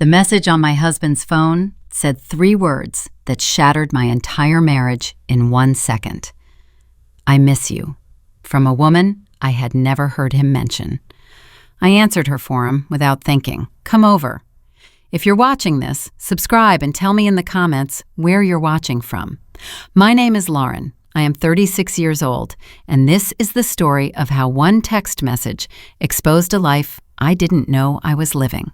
The message on my husband's phone said 3 words that shattered my entire marriage in 1 second. I miss you, from a woman I had never heard him mention. I answered her for him without thinking. Come over. If you're watching this, subscribe and tell me in the comments where you're watching from. My name is Lauren. I am 36 years old, and this is the story of how one text message exposed a life I didn't know I was living.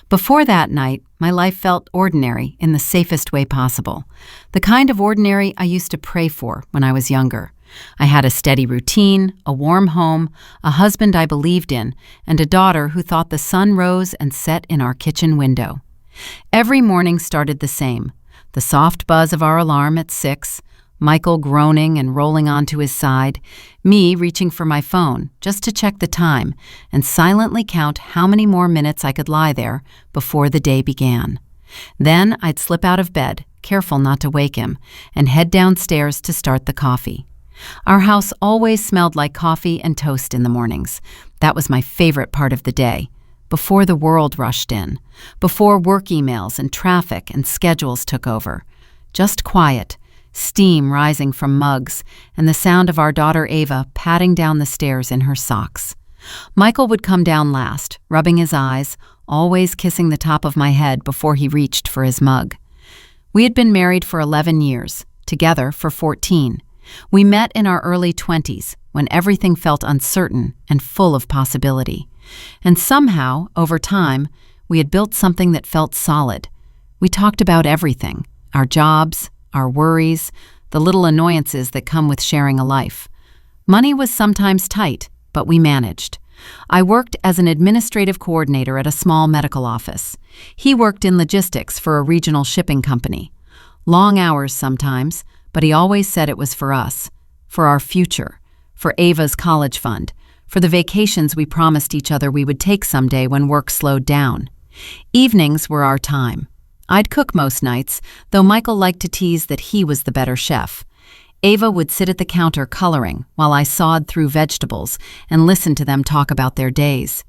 Before that night, my life felt ordinary in the safest way possible, the kind of ordinary I used to pray for when I was younger. I had a steady routine, a warm home, a husband I believed in, and a daughter who thought the sun rose and set in our kitchen window. Every morning started the same, the soft buzz of our alarm at 6, Michael groaning and rolling onto his side, me reaching for my phone just to check the time and silently count how many more minutes I could lie there before the day began. Then I'd slip out of bed, careful not to wake him, and head downstairs to start the coffee. Our house always smelled like coffee and toast in the mornings. That was my favorite part of the day, before the world rushed in, before work emails and traffic and schedules took over. Just quiet, steam rising from mugs, and the sound of our daughter Ava padding down the stairs in her socks. Michael would come down last, rubbing his eyes, always kissing the top of my head before he reached for his mug. We had been married for 11 years, together for 14. We met in our early 20s, when everything felt uncertain and full of possibility. And somehow, over time, we had built something that felt solid. We talked about everything, our jobs, our worries, the little annoyances that come with sharing a life. Money was sometimes tight, but we managed. I worked as an administrative coordinator at a small medical office. He worked in logistics for a regional shipping company. Long hours sometimes, but he always said it was for us, for our future, for Ava's college fund, for the vacations we promised each other we would take someday when work slowed down. Evenings were our time. I'd cook most nights, though Michael liked to tease that he was the better chef. Ava would sit at the counter coloring while I sawed through vegetables and listened to them talk about their days.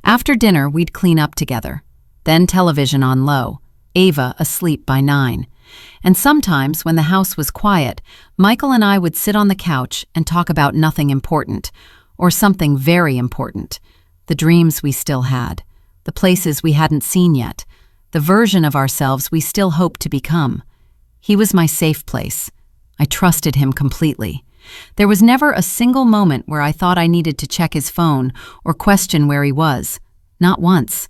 After dinner, we'd clean up together. Then television on low, Ava asleep by 9. And sometimes, when the house was quiet, Michael and I would sit on the couch and talk about nothing important, or something very important. The dreams we still had, the places we hadn't seen yet, the version of ourselves we still hoped to become. He was my safe place. I trusted him completely. There was never a single moment where I thought I needed to check his phone or question where he was. Not once.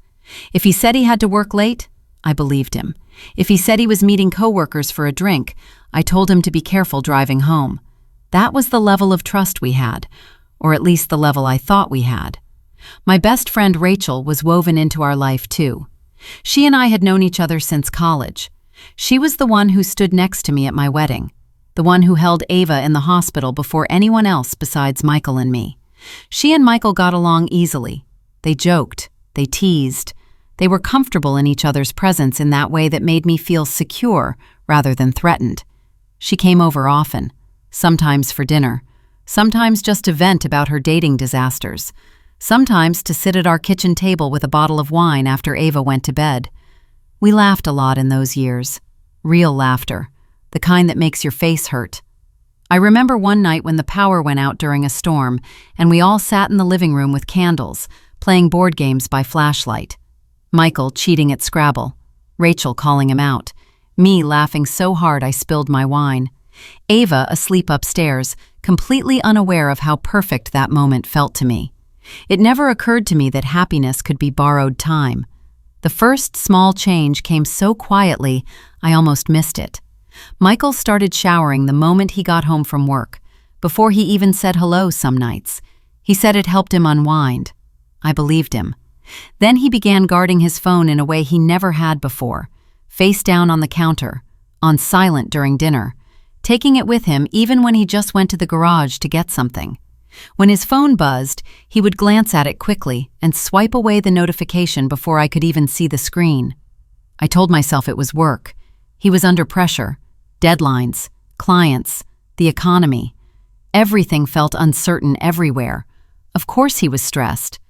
If he said he had to work late, I believed him. If he said he was meeting coworkers for a drink, I told him to be careful driving home. That was the level of trust we had, or at least the level I thought we had. My best friend Rachel was woven into our life too. She and I had known each other since college. She was the one who stood next to me at my wedding, the one who held Ava in the hospital before anyone else besides Michael and me. She and Michael got along easily. They joked, they teased. They were comfortable in each other's presence in that way that made me feel secure rather than threatened. She came over often, sometimes for dinner, sometimes just to vent about her dating disasters, sometimes to sit at our kitchen table with a bottle of wine after Ava went to bed. We laughed a lot in those years. Real laughter, the kind that makes your face hurt. I remember one night when the power went out during a storm, and we all sat in the living room with candles, playing board games by flashlight. Michael cheating at Scrabble, Rachel calling him out, me laughing so hard I spilled my wine, Ava asleep upstairs, completely unaware of how perfect that moment felt to me. It never occurred to me that happiness could be borrowed time. The first small change came so quietly, I almost missed it. Michael started showering the moment he got home from work, before he even said hello some nights. He said it helped him unwind. I believed him. Then he began guarding his phone in a way he never had before, face down on the counter, on silent during dinner, taking it with him even when he just went to the garage to get something. When his phone buzzed, he would glance at it quickly and swipe away the notification before I could even see the screen. I told myself it was work. He was under pressure. Deadlines, clients, the economy. Everything felt uncertain everywhere. Of course he was stressed.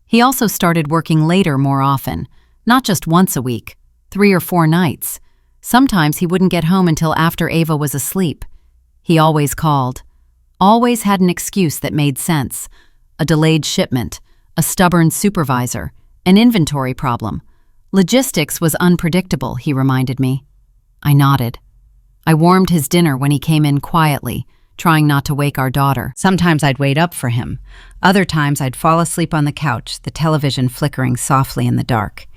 He also started working later more often, Not just once a week, 3 or 4 nights. Sometimes he wouldn't get home until after Ava was asleep. He always called. Always had an excuse that made sense. A delayed shipment, a stubborn supervisor, an inventory problem. Logistics was unpredictable, he reminded me. I nodded. I warmed his dinner when he came in quietly, trying not to wake our daughter. Sometimes I'd wait up for him. Other times I'd fall asleep on the couch, the television flickering softly in the dark.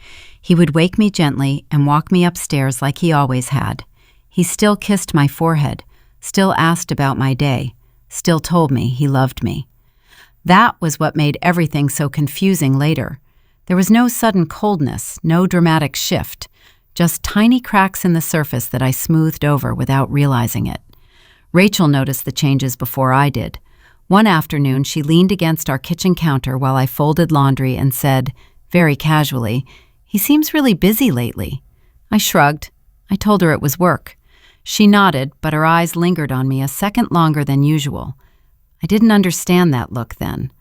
He would wake me gently and walk me upstairs like he always had. He still kissed my forehead, still asked about my day, still told me he loved me. That was what made everything so confusing later. There was no sudden coldness, no dramatic shift, just tiny cracks in the surface that I smoothed over without realizing it. Rachel noticed the changes before I did. One afternoon, she leaned against our kitchen counter while I folded laundry and said, very casually, "He seems really busy lately." I shrugged. I told her it was work. She nodded, but her eyes lingered on me a second longer than usual. I didn't understand that look then.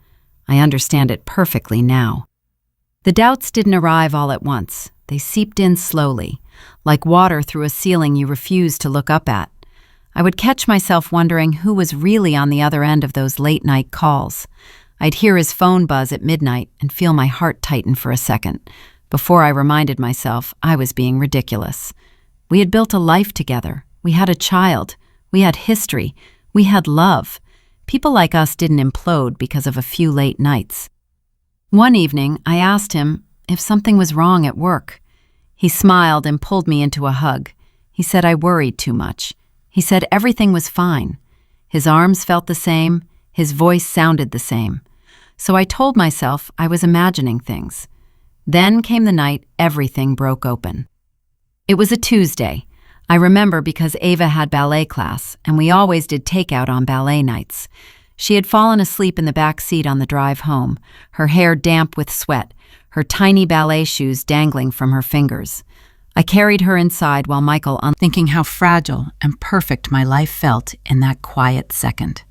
I understand it perfectly now. The doubts didn't arrive all at once. They seeped in slowly, like water through a ceiling you refuse to look up at. I would catch myself wondering who was really on the other end of those late-night calls. I'd hear his phone buzz at midnight and feel my heart tighten for a second, before I reminded myself I was being ridiculous. We had built a life together. We had a child. We had history. We had love. People like us didn't implode because of a few late nights. One evening, I asked him if something was wrong at work. He smiled and pulled me into a hug. He said I worried too much. He said everything was fine. His arms felt the same. His voice sounded the same. So I told myself I was imagining things. Then came the night everything broke open. It was a Tuesday. I remember because Ava had ballet class, and we always did takeout on ballet nights. She had fallen asleep in the back seat on the drive home, her hair damp with sweat, her tiny ballet shoes dangling from her fingers. I carried her inside while Michael thinking how fragile and perfect my life felt in that quiet second.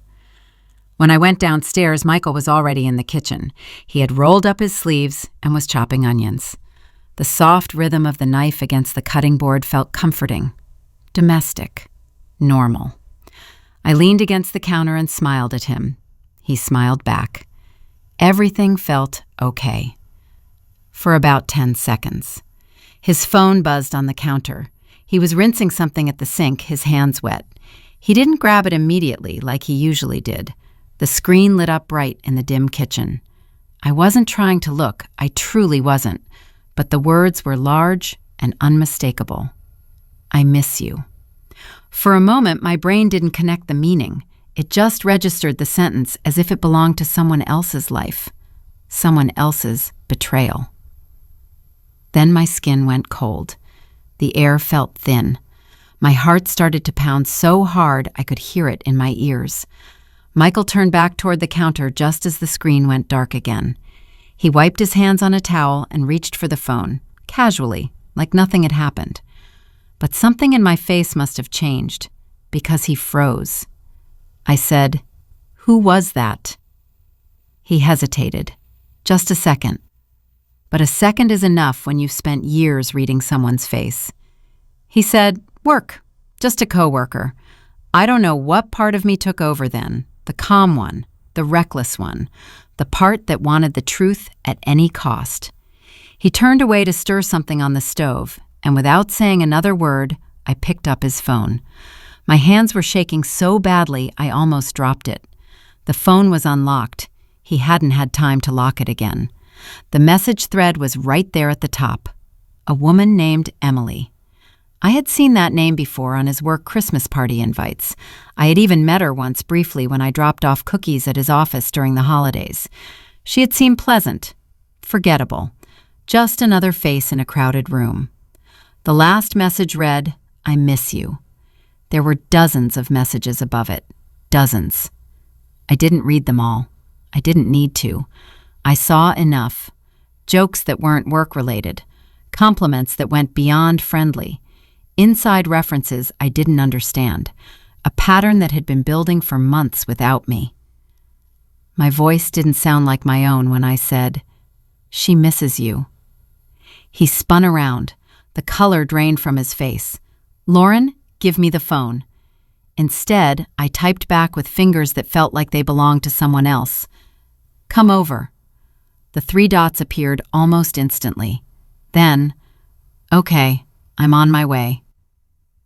When I went downstairs, Michael was already in the kitchen. He had rolled up his sleeves and was chopping onions. The soft rhythm of the knife against the cutting board felt comforting, domestic, normal. I leaned against the counter and smiled at him. He smiled back. Everything felt okay. For about 10 seconds. His phone buzzed on the counter. He was rinsing something at the sink, his hands wet. He didn't grab it immediately like he usually did. The screen lit up bright in the dim kitchen. I wasn't trying to look, I truly wasn't, but the words were large and unmistakable. I miss you. For a moment, my brain didn't connect the meaning. It just registered the sentence as if it belonged to someone else's life, someone else's betrayal. Then my skin went cold. The air felt thin. My heart started to pound so hard I could hear it in my ears. Michael turned back toward the counter just as the screen went dark again. He wiped his hands on a towel and reached for the phone, casually, like nothing had happened. But something in my face must have changed, because he froze. I said, "Who was that?" He hesitated. Just a second. But a second is enough when you've spent years reading someone's face. He said, "Work, just a coworker." I don't know what part of me took over then, the calm one, the reckless one, the part that wanted the truth at any cost. He turned away to stir something on the stove, and without saying another word, I picked up his phone. My hands were shaking so badly I almost dropped it. The phone was unlocked. He hadn't had time to lock it again. The message thread was right there at the top. A woman named Emily. I had seen that name before on his work Christmas party invites. I had even met her once briefly when I dropped off cookies at his office during the holidays. She had seemed pleasant, forgettable, just another face in a crowded room. The last message read, "I miss you." There were dozens of messages above it. Dozens. I didn't read them all. I didn't need to. I saw enough. Jokes that weren't work-related. Compliments that went beyond friendly. Inside references I didn't understand. A pattern that had been building for months without me. My voice didn't sound like my own when I said, "She misses you." He spun around. The color drained from his face. "Lauren, give me the phone." Instead, I typed back with fingers that felt like they belonged to someone else. "Come over." The 3 dots appeared almost instantly. Then, "Okay, I'm on my way."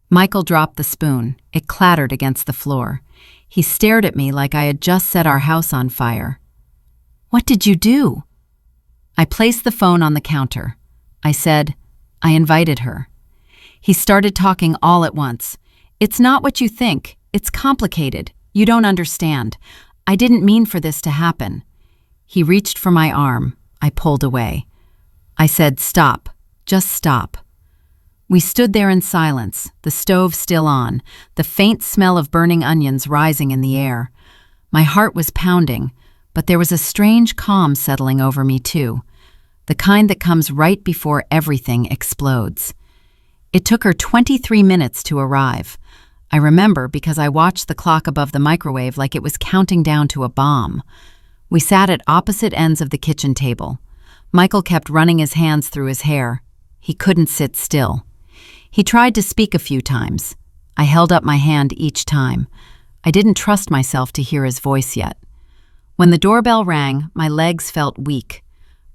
Michael dropped the spoon. It clattered against the floor. He stared at me like I had just set our house on fire. "What did you do?" I placed the phone on the counter. I said, "I invited her." He started talking all at once. "It's not what you think. It's complicated. You don't understand. I didn't mean for this to happen." He reached for my arm. I pulled away. I said, "Stop. Just stop." We stood there in silence, the stove still on, the faint smell of burning onions rising in the air. My heart was pounding, but there was a strange calm settling over me too, the kind that comes right before everything explodes. It took her 23 minutes to arrive. I remember because I watched the clock above the microwave like it was counting down to a bomb. We sat at opposite ends of the kitchen table. Michael kept running his hands through his hair. He couldn't sit still. He tried to speak a few times. I held up my hand each time. I didn't trust myself to hear his voice yet. When the doorbell rang, my legs felt weak,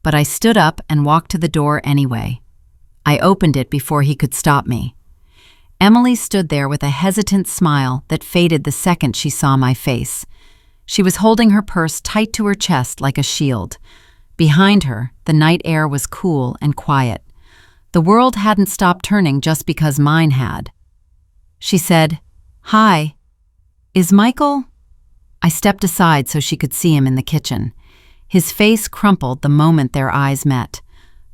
but I stood up and walked to the door anyway. I opened it before he could stop me. Emily stood there with a hesitant smile that faded the second she saw my face. She was holding her purse tight to her chest like a shield. Behind her, the night air was cool and quiet. The world hadn't stopped turning just because mine had. She said, "Hi. Is Michael?" I stepped aside so she could see him in the kitchen. His face crumpled the moment their eyes met.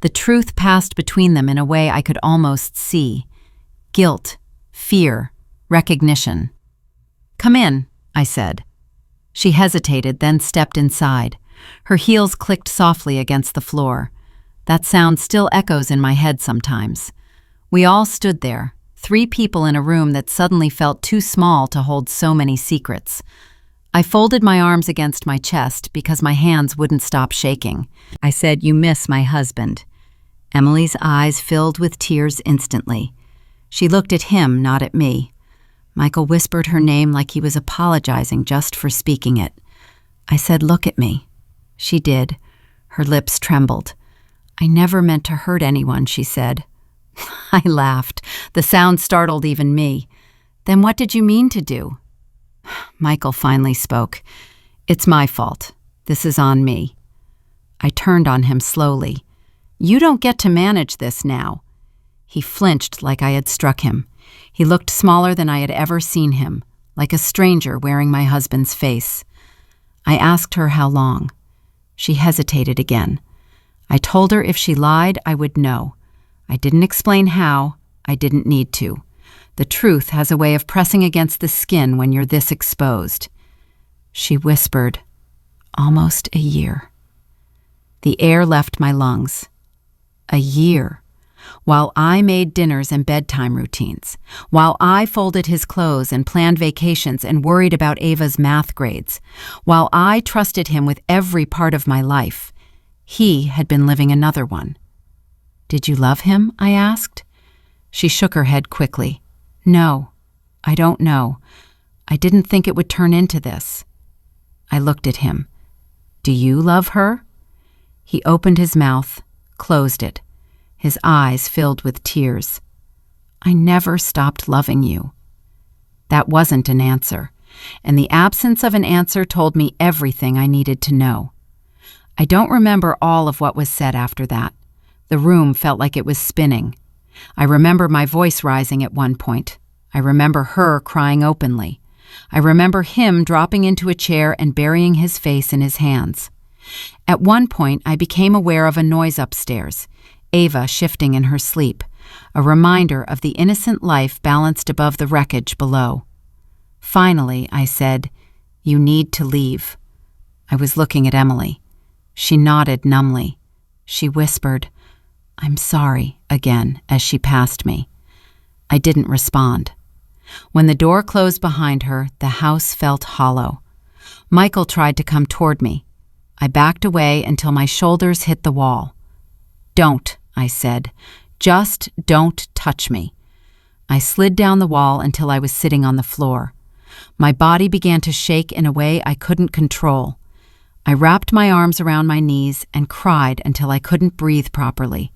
The truth passed between them in a way I could almost see. Guilt, fear, recognition. "Come in," I said. She hesitated, then stepped inside. Her heels clicked softly against the floor. That sound still echoes in my head sometimes. We all stood there, 3 people in a room that suddenly felt too small to hold so many secrets. I folded my arms against my chest because my hands wouldn't stop shaking. I said, "You miss my husband." Emily's eyes filled with tears instantly. She looked at him, not at me. Michael whispered her name like he was apologizing just for speaking it. I said, "Look at me." She did. Her lips trembled. "I never meant to hurt anyone," she said. I laughed. The sound startled even me. "Then what did you mean to do?" Michael finally spoke. "It's my fault. This is on me." I turned on him slowly. "You don't get to manage this now." He flinched like I had struck him. He looked smaller than I had ever seen him, like a stranger wearing my husband's face. I asked her how long. She hesitated again. I told her if she lied, I would know. I didn't explain how. I didn't need to. The truth has a way of pressing against the skin when you're this exposed. She whispered, "Almost a year." The air left my lungs. A year. While I made dinners and bedtime routines, while I folded his clothes and planned vacations and worried about Ava's math grades, while I trusted him with every part of my life, he had been living another one. "Did you love him?" I asked. She shook her head quickly. "No, I don't know. I didn't think it would turn into this." I looked at him. "Do you love her?" He opened his mouth, closed it. His eyes filled with tears. "I never stopped loving you." That wasn't an answer, and the absence of an answer told me everything I needed to know. I don't remember all of what was said after that. The room felt like it was spinning. I remember my voice rising at one point. I remember her crying openly. I remember him dropping into a chair and burying his face in his hands. At one point, I became aware of a noise upstairs, Ava shifting in her sleep, a reminder of the innocent life balanced above the wreckage below. Finally, I said, "You need to leave." I was looking at Emily. She nodded numbly. She whispered, "I'm sorry," again as she passed me. I didn't respond. When the door closed behind her, the house felt hollow. Michael tried to come toward me. I backed away until my shoulders hit the wall. "Don't," I said. "Just don't touch me." I slid down the wall until I was sitting on the floor. My body began to shake in a way I couldn't control. I wrapped my arms around my knees and cried until I couldn't breathe properly.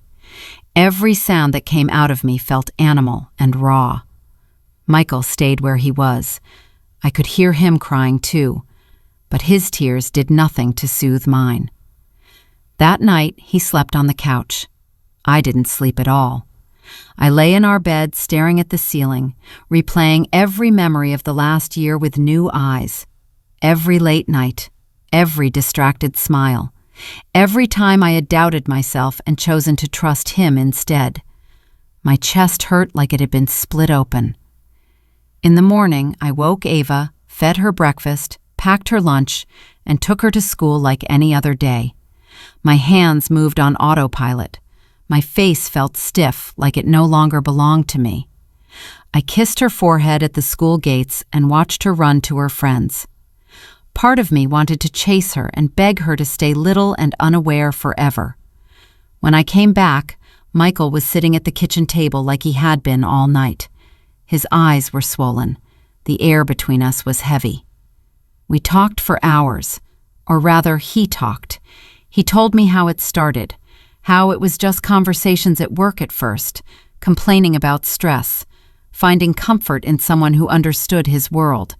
Every sound that came out of me felt animal and raw. Michael stayed where he was. I could hear him crying too, but his tears did nothing to soothe mine. That night, he slept on the couch. I didn't sleep at all. I lay in our bed staring at the ceiling, replaying every memory of the last year with new eyes. Every late night, every distracted smile, every time I had doubted myself and chosen to trust him instead. My chest hurt like it had been split open. In the morning, I woke Ava, fed her breakfast, packed her lunch, and took her to school like any other day. My hands moved on autopilot. My face felt stiff, like it no longer belonged to me. I kissed her forehead at the school gates and watched her run to her friends. Part of me wanted to chase her and beg her to stay little and unaware forever. When I came back, Michael was sitting at the kitchen table like he had been all night. His eyes were swollen. The air between us was heavy. We talked for hours, or rather, he talked. He told me how it started, how it was just conversations at work at first, complaining about stress, finding comfort in someone who understood his world,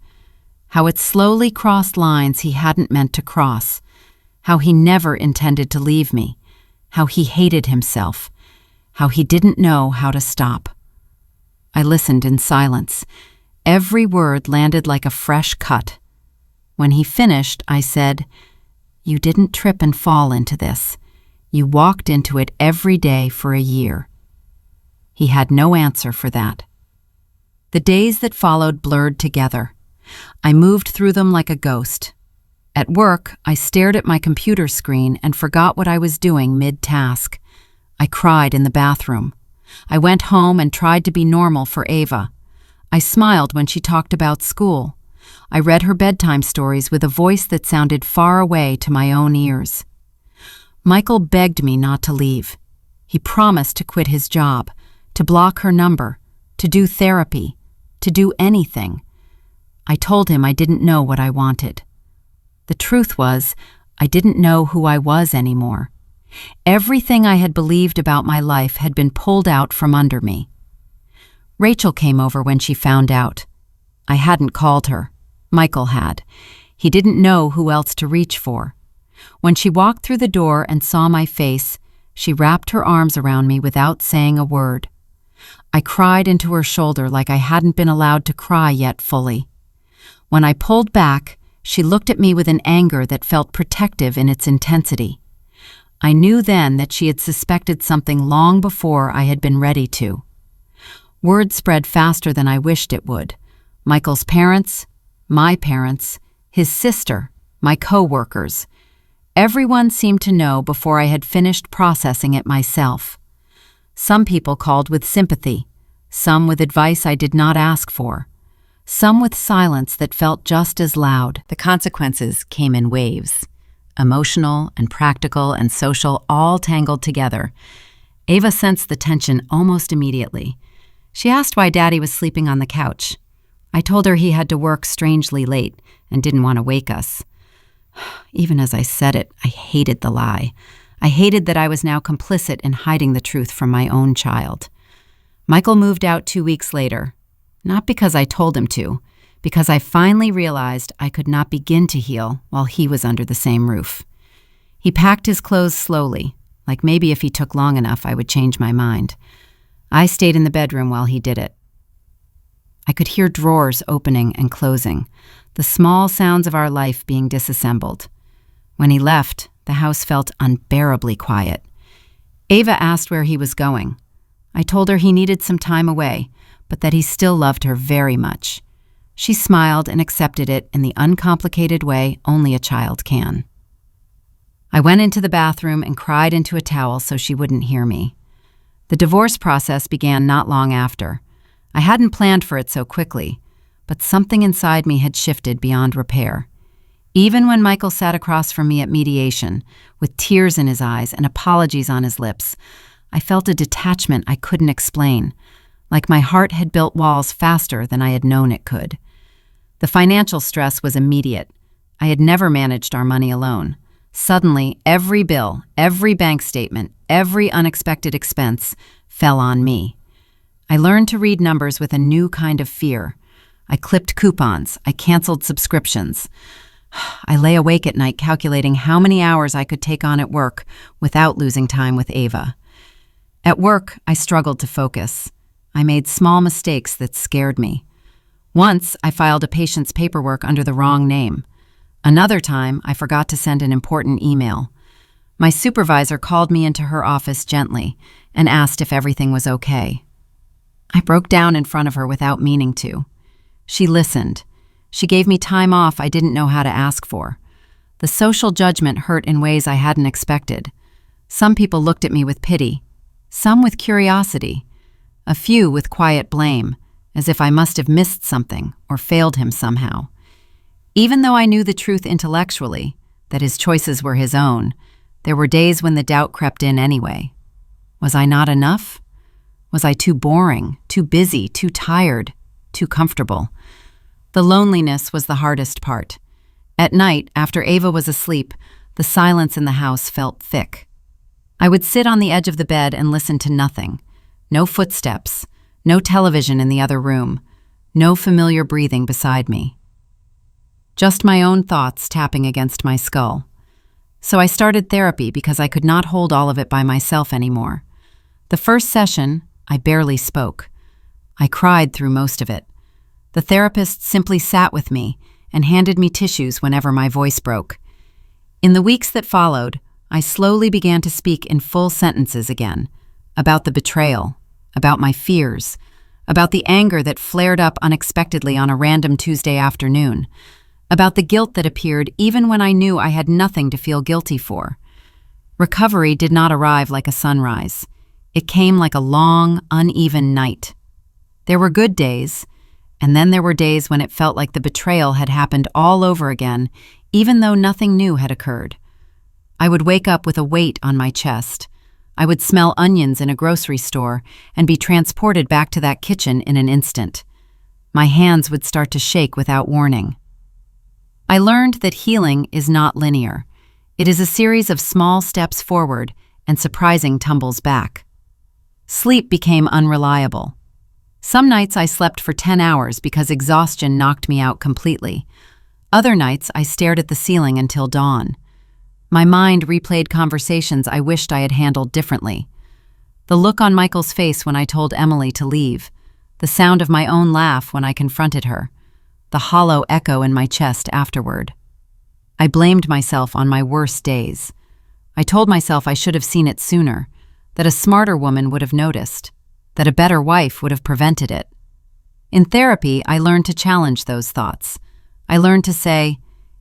how it slowly crossed lines he hadn't meant to cross, how he never intended to leave me, how he hated himself, how he didn't know how to stop. I listened in silence. Every word landed like a fresh cut. When he finished, I said, "You didn't trip and fall into this. You walked into it every day for a year." He had no answer for that. The days that followed blurred together. I moved through them like a ghost. At work, I stared at my computer screen and forgot what I was doing mid-task. I cried in the bathroom. I went home and tried to be normal for Ava. I smiled when she talked about school. I read her bedtime stories with a voice that sounded far away to my own ears. Michael begged me not to leave. He promised to quit his job, to block her number, to do therapy, to do anything. I told him I didn't know what I wanted. The truth was, I didn't know who I was anymore. Everything I had believed about my life had been pulled out from under me. Rachel came over when she found out. I hadn't called her. Michael had. He didn't know who else to reach for. When she walked through the door and saw my face, she wrapped her arms around me without saying a word. I cried into her shoulder like I hadn't been allowed to cry yet fully. When I pulled back, she looked at me with an anger that felt protective in its intensity. I knew then that she had suspected something long before I had been ready to. Word spread faster than I wished it would. Michael's parents, my parents, his sister, my co-workers. Everyone seemed to know before I had finished processing it myself. Some people called with sympathy, some with advice I did not ask for, some with silence that felt just as loud. The consequences came in waves, emotional and practical and social all tangled together. Ava sensed the tension almost immediately. She asked why Daddy was sleeping on the couch. I told her he had to work strangely late and didn't want to wake us. Even as I said it, I hated the lie. I hated that I was now complicit in hiding the truth from my own child. Michael moved out 2 weeks later, not because I told him to, because I finally realized I could not begin to heal while he was under the same roof. He packed his clothes slowly, like maybe if he took long enough I would change my mind. I stayed in the bedroom while he did it. I could hear drawers opening and closing, the small sounds of our life being disassembled. When he left, the house felt unbearably quiet. Ava asked where he was going. I told her he needed some time away, but that he still loved her very much. She smiled and accepted it in the uncomplicated way only a child can. I went into the bathroom and cried into a towel so she wouldn't hear me. The divorce process began not long after. I hadn't planned for it so quickly, but something inside me had shifted beyond repair. Even when Michael sat across from me at mediation, with tears in his eyes and apologies on his lips, I felt a detachment I couldn't explain, like my heart had built walls faster than I had known it could. The financial stress was immediate. I had never managed our money alone. Suddenly, every bill, every bank statement, every unexpected expense fell on me. I learned to read numbers with a new kind of fear. I clipped coupons. I canceled subscriptions. I lay awake at night calculating how many hours I could take on at work without losing time with Ava. At work, I struggled to focus. I made small mistakes that scared me. Once, I filed a patient's paperwork under the wrong name. Another time, I forgot to send an important email. My supervisor called me into her office gently and asked if everything was okay. I broke down in front of her without meaning to. She listened. She gave me time off I didn't know how to ask for. The social judgment hurt in ways I hadn't expected. Some people looked at me with pity, some with curiosity, a few with quiet blame, as if I must have missed something or failed him somehow. Even though I knew the truth intellectually, that his choices were his own, there were days when the doubt crept in anyway. Was I not enough? Was I too boring, too busy, too tired, too comfortable? The loneliness was the hardest part. At night, after Ava was asleep, the silence in the house felt thick. I would sit on the edge of the bed and listen to nothing. No footsteps, no television in the other room, no familiar breathing beside me. Just my own thoughts tapping against my skull. So I started therapy because I could not hold all of it by myself anymore. The first session, I barely spoke. I cried through most of it. The therapist simply sat with me and handed me tissues whenever my voice broke. In the weeks that followed, I slowly began to speak in full sentences again, about the betrayal, about my fears, about the anger that flared up unexpectedly on a random Tuesday afternoon, about the guilt that appeared even when I knew I had nothing to feel guilty for. Recovery did not arrive like a sunrise. It came like a long, uneven night. There were good days, and then there were days when it felt like the betrayal had happened all over again, even though nothing new had occurred. I would wake up with a weight on my chest. I would smell onions in a grocery store and be transported back to that kitchen in an instant. My hands would start to shake without warning. I learned that healing is not linear. It is a series of small steps forward and surprising tumbles back. Sleep became unreliable. Some nights I slept for 10 hours because exhaustion knocked me out completely. Other nights I stared at the ceiling until dawn. My mind replayed conversations I wished I had handled differently. The look on Michael's face when I told Emily to leave, the sound of my own laugh when I confronted her, the hollow echo in my chest afterward. I blamed myself on my worst days. I told myself I should have seen it sooner, that a smarter woman would have noticed, that a better wife would have prevented it. In therapy, I learned to challenge those thoughts. I learned to say,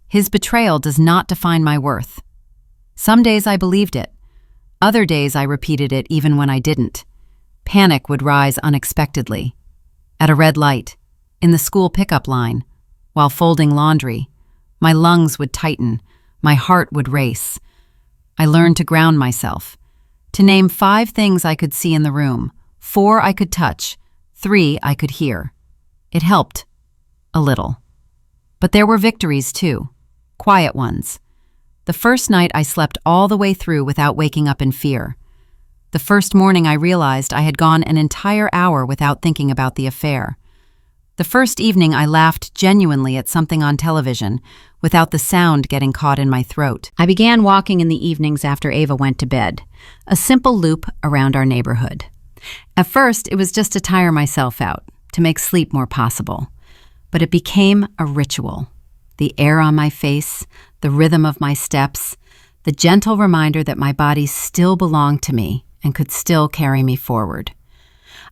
his betrayal does not define my worth. Some days I believed it. Other days I repeated it even when I didn't. Panic would rise unexpectedly. At a red light, in the school pickup line, while folding laundry, my lungs would tighten, my heart would race. I learned to ground myself, to name 5 things I could see in the room, 4 I could touch, 3 I could hear. It helped, a little. But there were victories too, quiet ones. The first night I slept all the way through without waking up in fear. The first morning I realized I had gone an entire hour without thinking about the affair. The first evening I laughed genuinely at something on television, without the sound getting caught in my throat. I began walking in the evenings after Ava went to bed, a simple loop around our neighborhood. At first, it was just to tire myself out, to make sleep more possible. But it became a ritual. The air on my face, the rhythm of my steps, the gentle reminder that my body still belonged to me and could still carry me forward.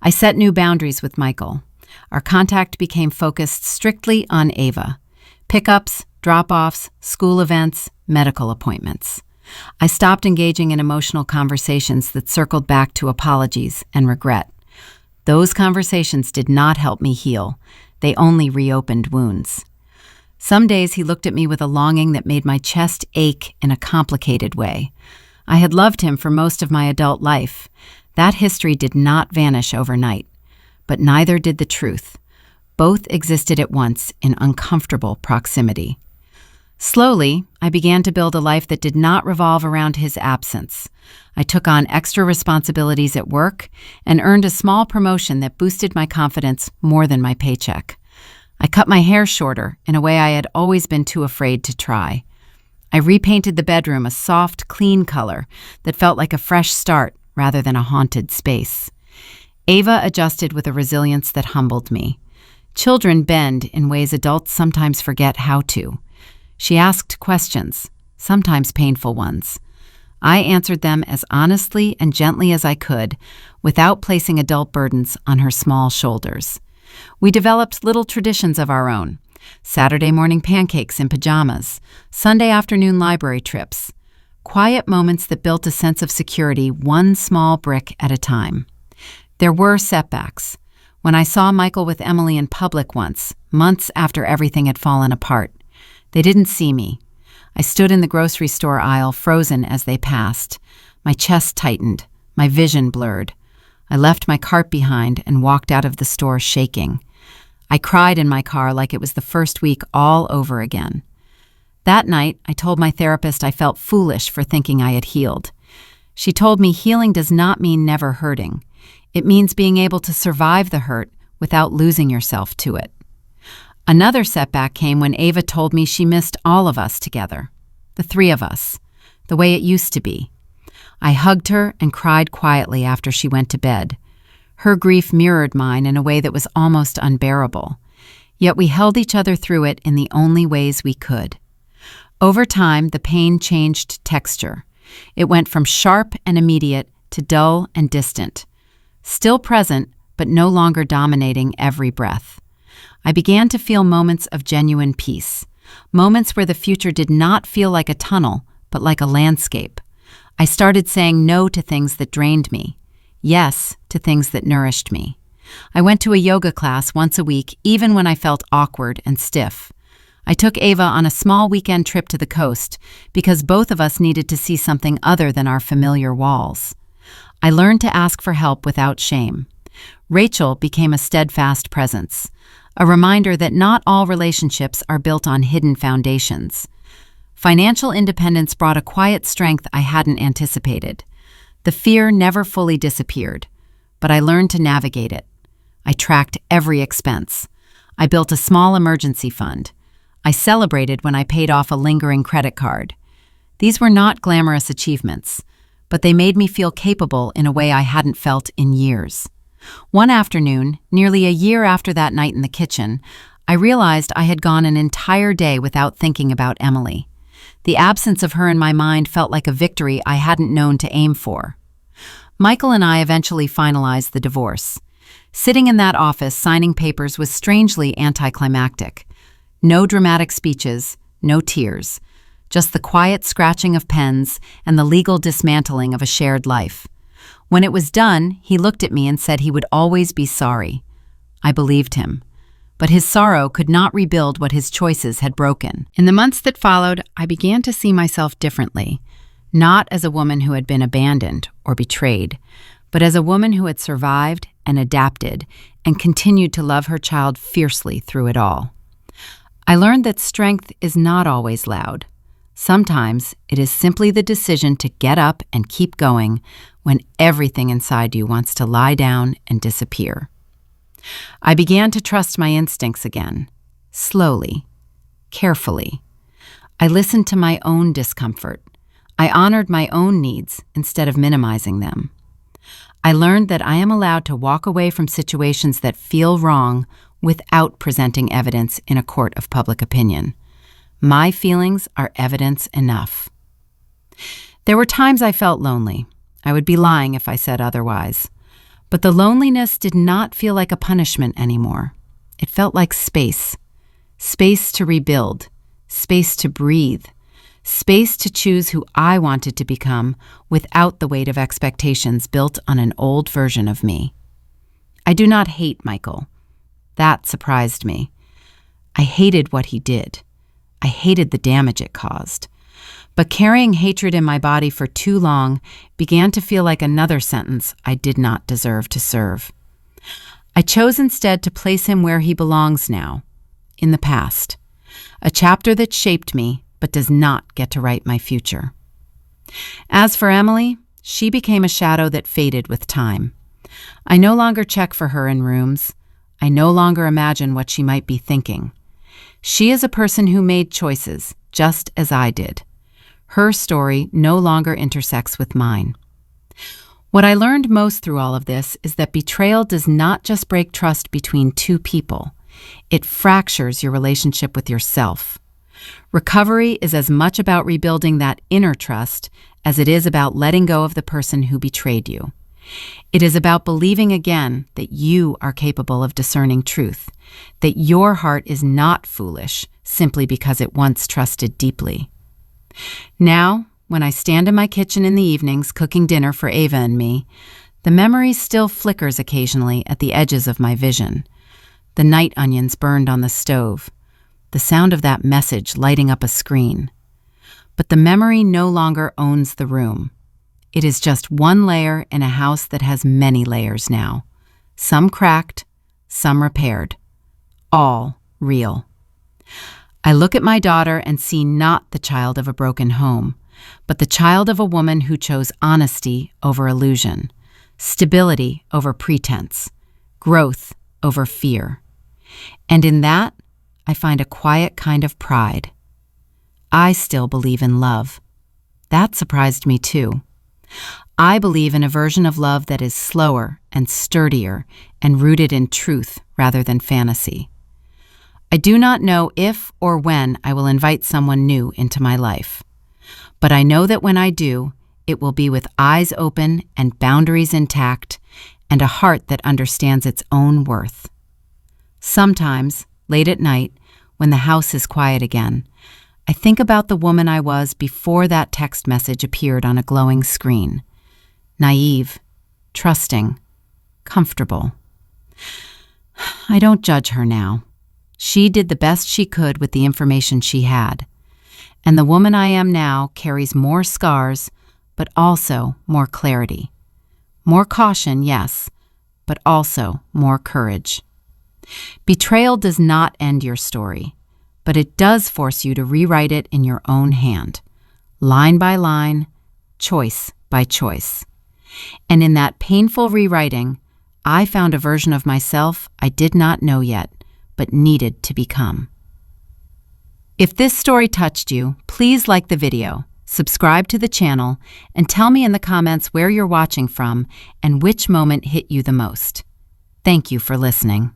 I set new boundaries with Michael. Our contact became focused strictly on Ava. Pickups, drop-offs, school events, medical appointments. I stopped engaging in emotional conversations that circled back to apologies and regret. Those conversations did not help me heal. They only reopened wounds. Some days he looked at me with a longing that made my chest ache in a complicated way. I had loved him for most of my adult life. That history did not vanish overnight, but neither did the truth. Both existed at once in uncomfortable proximity. Slowly, I began to build a life that did not revolve around his absence. I took on extra responsibilities at work and earned a small promotion that boosted my confidence more than my paycheck. I cut my hair shorter in a way I had always been too afraid to try. I repainted the bedroom a soft, clean color that felt like a fresh start rather than a haunted space. Ava adjusted with a resilience that humbled me. Children bend in ways adults sometimes forget how to. She asked questions, sometimes painful ones. I answered them as honestly and gently as I could, without placing adult burdens on her small shoulders. We developed little traditions of our own: Saturday morning pancakes in pajamas, Sunday afternoon library trips, quiet moments that built a sense of security one small brick at a time. There were setbacks. When I saw Michael with Emily in public once, months after everything had fallen apart, they didn't see me. I stood in the grocery store aisle, frozen as they passed. My chest tightened, my vision blurred. I left my cart behind and walked out of the store shaking. I cried in my car like it was the first week all over again. That night, I told my therapist I felt foolish for thinking I had healed. She told me healing does not mean never hurting. It means being able to survive the hurt without losing yourself to it. Another setback came when Ava told me she missed all of us together, the three of us, the way it used to be. I hugged her and cried quietly after she went to bed. Her grief mirrored mine in a way that was almost unbearable, yet we held each other through it in the only ways we could. Over time, the pain changed texture. It went from sharp and immediate to dull and distant, still present, but no longer dominating every breath. I began to feel moments of genuine peace, moments where the future did not feel like a tunnel, but like a landscape. I started saying no to things that drained me, yes to things that nourished me. I went to a yoga class once a week, even when I felt awkward and stiff. I took Ava on a small weekend trip to the coast because both of us needed to see something other than our familiar walls. I learned to ask for help without shame. Rachel became a steadfast presence, a reminder that not all relationships are built on hidden foundations. Financial independence brought a quiet strength I hadn't anticipated. The fear never fully disappeared, but I learned to navigate it. I tracked every expense. I built a small emergency fund. I celebrated when I paid off a lingering credit card. These were not glamorous achievements, but they made me feel capable in a way I hadn't felt in years. One afternoon, nearly a year after that night in the kitchen, I realized I had gone an entire day without thinking about Emily. The absence of her in my mind felt like a victory I hadn't known to aim for. Michael and I eventually finalized the divorce. Sitting in that office signing papers was strangely anticlimactic. No dramatic speeches, no tears, just the quiet scratching of pens and the legal dismantling of a shared life. When it was done, he looked at me and said he would always be sorry. I believed him. But his sorrow could not rebuild what his choices had broken. In the months that followed, I began to see myself differently, not as a woman who had been abandoned or betrayed, but as a woman who had survived and adapted and continued to love her child fiercely through it all. I learned that strength is not always loud. Sometimes it is simply the decision to get up and keep going when everything inside you wants to lie down and disappear. I began to trust my instincts again, slowly, carefully. I listened to my own discomfort. I honored my own needs instead of minimizing them. I learned that I am allowed to walk away from situations that feel wrong without presenting evidence in a court of public opinion. My feelings are evidence enough. There were times I felt lonely. I would be lying if I said otherwise. But the loneliness did not feel like a punishment anymore. It felt like space. Space to rebuild. Space to breathe. Space to choose who I wanted to become without the weight of expectations built on an old version of me. I do not hate Michael. That surprised me. I hated what he did. I hated the damage it caused. But carrying hatred in my body for too long began to feel like another sentence I did not deserve to serve. I chose instead to place him where he belongs now, in the past, a chapter that shaped me but does not get to write my future. As for Emily, she became a shadow that faded with time. I no longer check for her in rooms. I no longer imagine what she might be thinking. She is a person who made choices, just as I did. Her story no longer intersects with mine. What I learned most through all of this is that betrayal does not just break trust between two people. It fractures your relationship with yourself. Recovery is as much about rebuilding that inner trust as it is about letting go of the person who betrayed you. It is about believing again that you are capable of discerning truth, that your heart is not foolish simply because it once trusted deeply. Now, when I stand in my kitchen in the evenings cooking dinner for Ava and me, the memory still flickers occasionally at the edges of my vision. The night onions burned on the stove, the sound of that message lighting up a screen. But the memory no longer owns the room. It is just one layer in a house that has many layers now. Some cracked, some repaired. All real. I look at my daughter and see not the child of a broken home, but the child of a woman who chose honesty over illusion, stability over pretense, growth over fear. And in that, I find a quiet kind of pride. I still believe in love. That surprised me too. I believe in a version of love that is slower and sturdier and rooted in truth rather than fantasy. I do not know if or when I will invite someone new into my life, but I know that when I do, it will be with eyes open and boundaries intact and a heart that understands its own worth. Sometimes, late at night, when the house is quiet again, I think about the woman I was before that text message appeared on a glowing screen. Naive, trusting, comfortable. I don't judge her now. She did the best she could with the information she had. And the woman I am now carries more scars, but also more clarity. More caution, yes, but also more courage. Betrayal does not end your story, but it does force you to rewrite it in your own hand, line by line, choice by choice. And in that painful rewriting, I found a version of myself I did not know yet, but needed to become. If this story touched you, please like the video, subscribe to the channel, and tell me in the comments where you're watching from and which moment hit you the most. Thank you for listening.